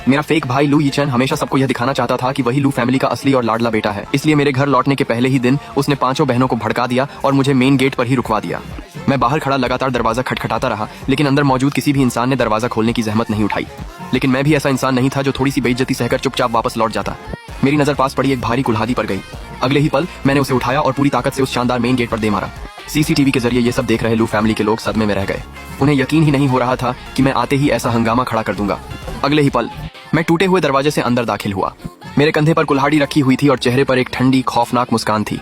मेरा फेक भाई लू यीचेन हमेशा सबको यह दिखाना चाहता था कि वही लू फैमिली का असली और लाडला बेटा है। इसलिए मेरे घर लौटने के पहले ही दिन उसने पांचों बहनों को भड़का दिया और मुझे मेन गेट पर ही रुकवा दिया। मैं बाहर खड़ा लगातार दरवाजा खटखटाता रहा, लेकिन अंदर मौजूद किसी भी इंसान ने दरवाजा खोलने की जहमत नहीं उठाई। लेकिन मैं भी ऐसा इंसान नहीं था जो थोड़ी सी बेइज्जती सहकर चुपचाप वापस लौट जाता। मेरी नजर पास पड़ी एक भारी कुल्हाड़ी पर गई। अगले ही पल मैंने उसे उठाया और पूरी ताकत से उस शानदार मेन गेट पर दे मारा। सीसीटीवी के जरिए ये सब देख रहे लू फैमिली के लोग सदमे में रह गए। उन्हें यकीन ही नहीं हो रहा था कि मैं आते ही ऐसा हंगामा खड़ा कर दूंगा। अगले ही पल मैं टूटे हुए दरवाजे से अंदर दाखिल हुआ। मेरे कंधे पर कुल्हाड़ी रखी हुई थी और चेहरे पर एक ठंडी खौफनाक मुस्कान थी।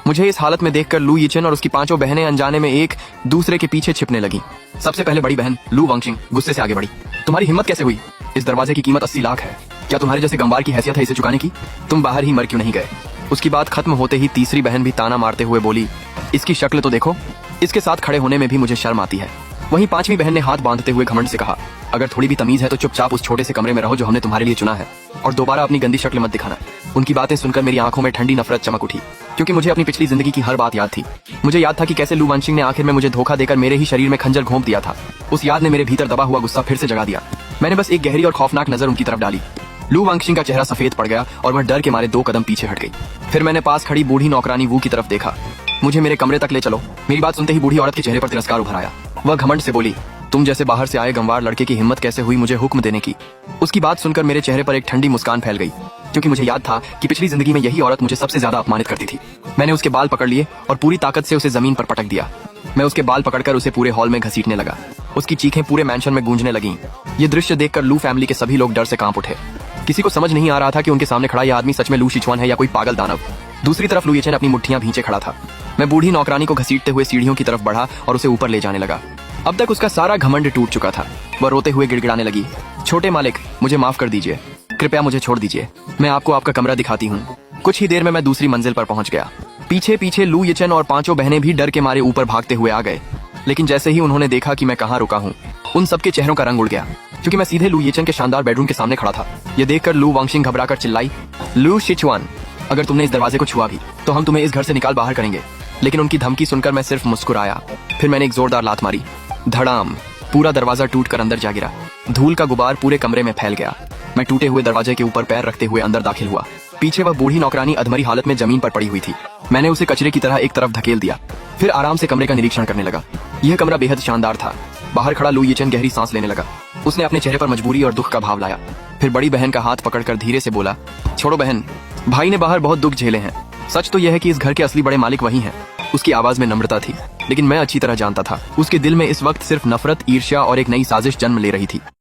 मुझे इस हालत में देखकर लू यीचेन और उसकी पांचों बहनें अनजाने में एक दूसरे के पीछे छिपने लगी। सबसे पहले बड़ी बहन लू वांगशिंग गुस्से से आगे बढ़ी। तुम्हारी हिम्मत कैसे हुई? इस दरवाजे की कीमत 80 लाख है। क्या तुम्हारे जैसे गंवार की हैसियत है इसे चुकाने की? तुम बाहर ही मर क्यों नहीं गए? उसकी बात खत्म होते ही तीसरी बहन भी ताना मारते हुए बोली, इसकी शक्ल तो देखो, इसके साथ खड़े होने में भी मुझे शर्म आती है। वहीं पांचवी बहन ने हाथ बांधते हुए घमंड से कहा, अगर थोड़ी भी तमीज है तो चुपचाप उस छोटे से कमरे में रहो जो हमने तुम्हारे लिए चुना है, और दोबारा अपनी गंदी शक्ल मत दिखाना। उनकी बातें सुनकर मेरी आंखों में ठंडी नफरत चमक उठी, क्योंकि मुझे अपनी पिछली जिंदगी की हर बात याद थी। मुझे याद था कि कैसे लू वांगशिंग ने आखिर में मुझे धोखा देकर मेरे ही शरीर में खंजर घोंप दिया था। उस याद ने मेरे भीतर दबा हुआ गुस्सा फिर से जगा दिया। मैंने बस एक गहरी और खौफनाक नजर उनकी तरफ डाली। लू वांगशिंग का चेहरा सफेद पड़ गया और वह डर के मारे 2 कदम पीछे हट गई। फिर मैंने पास खड़ी बूढ़ी नौकरानी वू की तरफ देखा। मुझे मेरे कमरे तक ले चलो। मेरी बात सुनते ही बूढ़ी औरत के चेहरे पर तिरस्कार उभर आया। वह घमंड से बोली, तुम जैसे बाहर से आए गंवार लड़के की हिम्मत कैसे हुई मुझे हुक्म देने की? उसकी बात सुनकर मेरे चेहरे पर एक ठंडी मुस्कान फैल गई, क्योंकि मुझे याद था कि पिछली जिंदगी में यही औरत मुझे सबसे ज्यादा अपमानित करती थी। मैंने उसके बाल पकड़ लिए और पूरी ताकत से उसे जमीन पर पटक दिया। मैं उसके बाल पकड़कर उसे पूरे हॉल में घसीटने लगा। उसकी चीखें पूरे मैंशन में गूंजने लगीं। ये दृश्य देखकर लू फैमिली के सभी लोग डर से कांप उठे। किसी को समझ नहीं आ रहा था कि उनके सामने खड़ा यह आदमी सच में लू शिचुआन है या कोई पागल दानव। दूसरी तरफ लू यीचेन अपनी मुट्ठियां भींचे खड़ा था। मैं बूढ़ी नौकरानी को घसीटते हुए सीढ़ियों की तरफ बढ़ा और उसे ऊपर ले जाने लगा। अब तक उसका सारा घमंड टूट चुका था। वह रोते हुए गिड़गिड़ाने लगी, छोटे मालिक, मुझे माफ कर दीजिए, कृपया मुझे छोड़ दीजिए, मैं आपको आपका कमरा दिखाती हूँ। कुछ ही देर में मैं दूसरी मंजिल पर पहुंच गया। पीछे पीछे लू यीचेन और पांचों बहनें भी डर के मारे ऊपर भागते हुए आ गए। लेकिन जैसे ही उन्होंने देखा कि मैं कहाँ रुका हूँ, उन सबके चेहरों का रंग उड़ गया, क्योंकि मैं सीधे लू यीचेन के शानदार बेडरूम के सामने खड़ा था। ये देखकर लू वांगशिंग घबराकर चिल्लाई, लू शिचुआन, अगर तुमने इस दरवाजे को छुआ भी तो हम तुम्हें इस घर से निकाल बाहर करेंगे। लेकिन उनकी धमकी सुनकर मैं सिर्फ मुस्कुराया। फिर मैंने एक जोरदार लात मारी। धड़ाम, पूरा दरवाजा टूटकर अंदर जा गिरा। धूल का गुबार पूरे कमरे में फैल गया। मैं टूटे हुए दरवाजे के ऊपर पैर रखते हुए अंदर दाखिल हुआ। पीछे वह बूढ़ी नौकरानी अधमरी हालत में जमीन पर पड़ी हुई थी। मैंने उसे कचरे की तरह एक तरफ धकेल दिया, फिर आराम से कमरे का निरीक्षण करने लगा। यह कमरा बेहद शानदार था। बाहर खड़ा लू यीचेन गहरी सांस लेने लगा। उसने अपने चेहरे पर मजबूरी और दुख का भाव लाया। फिर बड़ी बहन का हाथ पकड़कर धीरे से बोला, छोड़ो बहन, भाई ने बाहर बहुत दुख झेले हैं। सच तो यह है कि इस घर के असली बड़े मालिक वही हैं। उसकी आवाज में नम्रता थी, लेकिन मैं अच्छी तरह जानता था उसके दिल में इस वक्त सिर्फ नफरत, ईर्ष्या और एक नई साजिश जन्म ले रही थी।